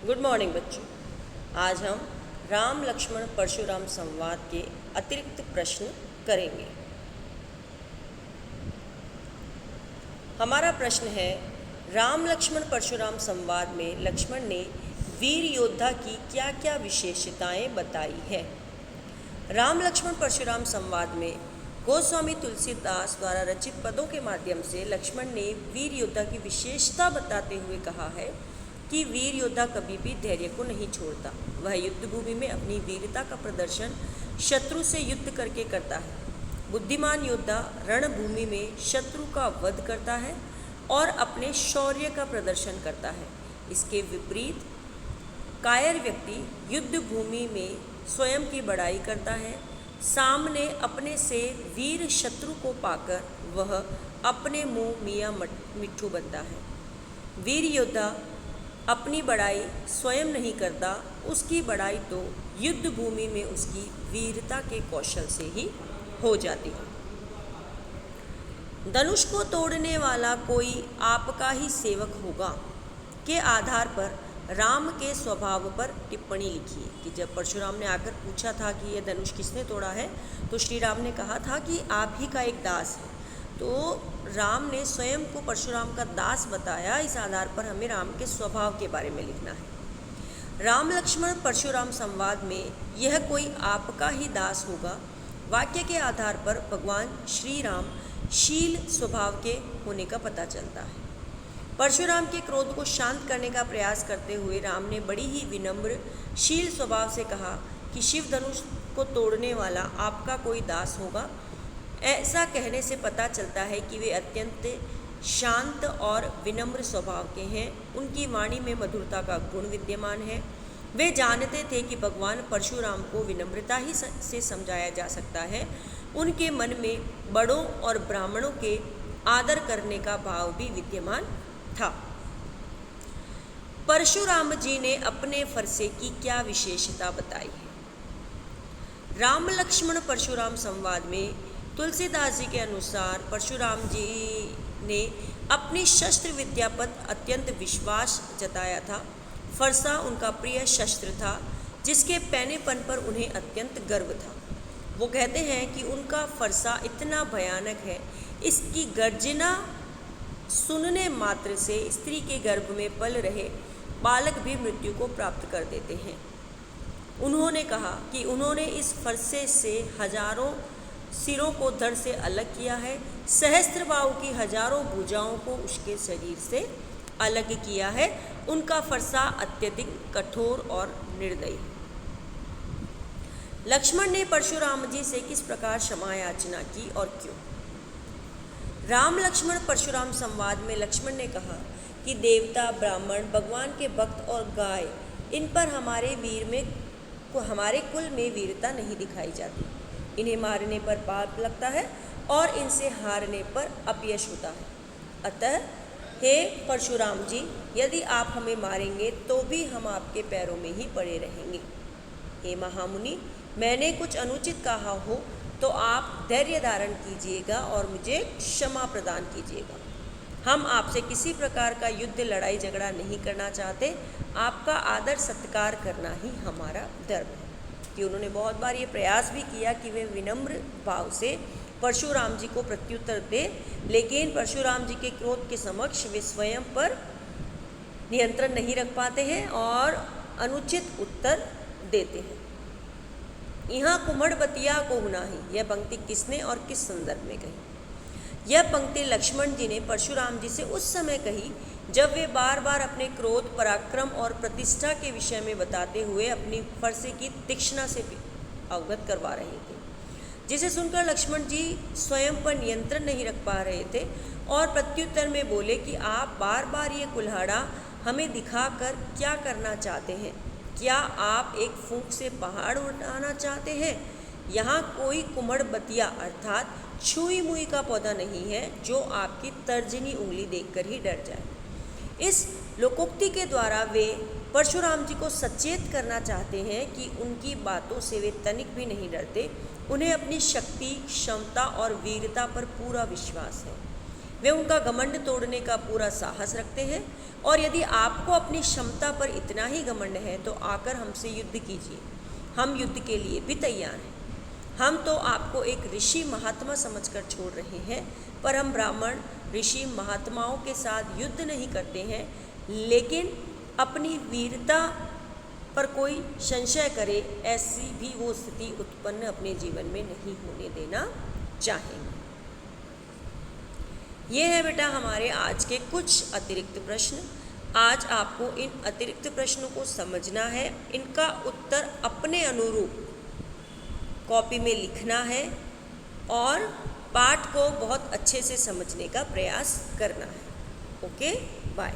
Good morning बच्चों। आज हम राम लक्ष्मण परशुराम संवाद के अतिरिक्त प्रश्न करेंगे। हमारा प्रश्न है, राम लक्ष्मण परशुराम संवाद में लक्ष्मण ने वीर योद्धा की क्या क्या विशेषताएं बताई है। राम लक्ष्मण परशुराम संवाद में गोस्वामी तुलसीदास द्वारा रचित पदों के माध्यम से लक्ष्मण ने वीर योद्धा की विशेषता बताते हुए कहा है कि वीर योद्धा कभी भी धैर्य को नहीं छोड़ता। वह युद्ध भूमि में अपनी वीरता का प्रदर्शन शत्रु से युद्ध करके करता है। बुद्धिमान योद्धा रणभूमि में शत्रु का वध करता है और अपने शौर्य का प्रदर्शन करता है। इसके विपरीत कायर व्यक्ति युद्ध भूमि में स्वयं की बड़ाई करता है। सामने अपने से वीर शत्रु को पाकर वह अपने मुंह मियाँ मिट्ठू बनता है। वीर योद्धा अपनी बड़ाई स्वयं नहीं करता, उसकी बड़ाई तो युद्ध भूमि में उसकी वीरता के कौशल से ही हो जाती है। धनुष को तोड़ने वाला कोई आपका ही सेवक होगा के आधार पर राम के स्वभाव पर टिप्पणी लिखिए। कि जब परशुराम ने आकर पूछा था कि यह धनुष किसने तोड़ा है, तो श्री राम ने कहा था कि आप ही का एक दास है। तो राम ने स्वयं को परशुराम का दास बताया। इस आधार पर हमें राम के स्वभाव के बारे में लिखना है। राम लक्ष्मण परशुराम संवाद में यह कोई आपका ही दास होगा वाक्य के आधार पर भगवान श्री राम शील स्वभाव के होने का पता चलता है। परशुराम के क्रोध को शांत करने का प्रयास करते हुए राम ने बड़ी ही विनम्र शील स्वभाव से कहा कि शिव धनुष को तोड़ने वाला आपका कोई दास होगा। ऐसा कहने से पता चलता है कि वे अत्यंत शांत और विनम्र स्वभाव के हैं। उनकी वाणी में मधुरता का गुण विद्यमान है। वे जानते थे कि भगवान परशुराम को विनम्रता ही से समझाया जा सकता है। उनके मन में बड़ों और ब्राह्मणों के आदर करने का भाव भी विद्यमान था। परशुराम जी ने अपने फरसे की क्या विशेषता बताई है। राम लक्ष्मण परशुराम संवाद में तुलसीदास जी के अनुसार परशुराम जी ने अपनी शस्त्र विद्या पर अत्यंत विश्वास जताया था। फरसा उनका प्रिय शस्त्र था जिसके पैनेपन पर उन्हें अत्यंत गर्व था। वो कहते हैं कि उनका फरसा इतना भयानक है, इसकी गर्जना सुनने मात्र से स्त्री के गर्भ में पल रहे बालक भी मृत्यु को प्राप्त कर देते हैं। उन्होंने कहा कि उन्होंने इस फरसे से हजारों सिरों को धड़ से अलग किया है, सहस्त्रबाहु की हजारों भुजाओं को उसके शरीर से अलग किया है। उनका फरसा अत्यधिक कठोर और निर्दयी है। लक्ष्मण ने परशुराम जी से किस प्रकार क्षमा याचना की और क्यों। राम लक्ष्मण परशुराम संवाद में लक्ष्मण ने कहा कि देवता, ब्राह्मण, भगवान के भक्त और गाय, इन पर हमारे कुल में वीरता नहीं दिखाई जाती। इन्हें मारने पर पाप लगता है और इनसे हारने पर अपयश होता है। अतः हे परशुराम जी, यदि आप हमें मारेंगे तो भी हम आपके पैरों में ही पड़े रहेंगे। हे महामुनि, मैंने कुछ अनुचित कहा हो तो आप धैर्य धारण कीजिएगा और मुझे क्षमा प्रदान कीजिएगा। हम आपसे किसी प्रकार का युद्ध, लड़ाई झगड़ा नहीं करना चाहते। आपका आदर सत्कार करना ही हमारा धर्म है। कि उन्होंने बहुत बार ये प्रयास भी किया कि वे विनम्र भाव से परशुराम जी को प्रत्युत्तर दे, लेकिन परशुराम जी के क्रोध के समक्ष वे स्वयं पर नियंत्रण नहीं रख पाते हैं और अनुचित उत्तर देते हैं। यहाँ कुम्हड़बतिया को नाही, यह पंक्ति किसने और किस संदर्भ में कही। यह पंक्ति लक्ष्मण जी ने परशुराम जी से उस समय कही जब वे बार बार अपने क्रोध, पराक्रम और प्रतिष्ठा के विषय में बताते हुए अपनी फरसे की तीक्ष्णता से अवगत करवा रहे थे, जिसे सुनकर लक्ष्मण जी स्वयं पर नियंत्रण नहीं रख पा रहे थे और प्रत्युत्तर में बोले कि आप बार बार ये कुल्हाड़ा हमें दिखाकर क्या करना चाहते हैं। क्या आप एक फूंक से पहाड़ उठाना चाहते हैं। यहाँ कोई कुम्हड़बतिया अर्थात छुई मुई का पौधा नहीं है जो आपकी तर्जनी उंगली देखकर ही डर जाए। इस लोकोक्ति के द्वारा वे परशुराम जी को सचेत करना चाहते हैं कि उनकी बातों से वे तनिक भी नहीं डरते। उन्हें अपनी शक्ति, क्षमता और वीरता पर पूरा विश्वास है। वे उनका घमंड तोड़ने का पूरा साहस रखते हैं। और यदि आपको अपनी क्षमता पर इतना ही घमंड है तो आकर हमसे युद्ध कीजिए, हम युद्ध के लिए भी तैयार हैं। हम तो आपको एक ऋषि महात्मा समझकर छोड़ रहे हैं, पर हम ब्राह्मण ऋषि महात्माओं के साथ युद्ध नहीं करते हैं, लेकिन अपनी वीरता पर कोई संशय करे ऐसी भी वो स्थिति उत्पन्न अपने जीवन में नहीं होने देना चाहेंगे। ये है बेटा हमारे आज के कुछ अतिरिक्त प्रश्न। आज आपको इन अतिरिक्त प्रश्नों को समझना है, इनका उत्तर अपने अनुरूप कॉपी में लिखना है और पाठ को बहुत अच्छे से समझने का प्रयास करना है। Okay, bye.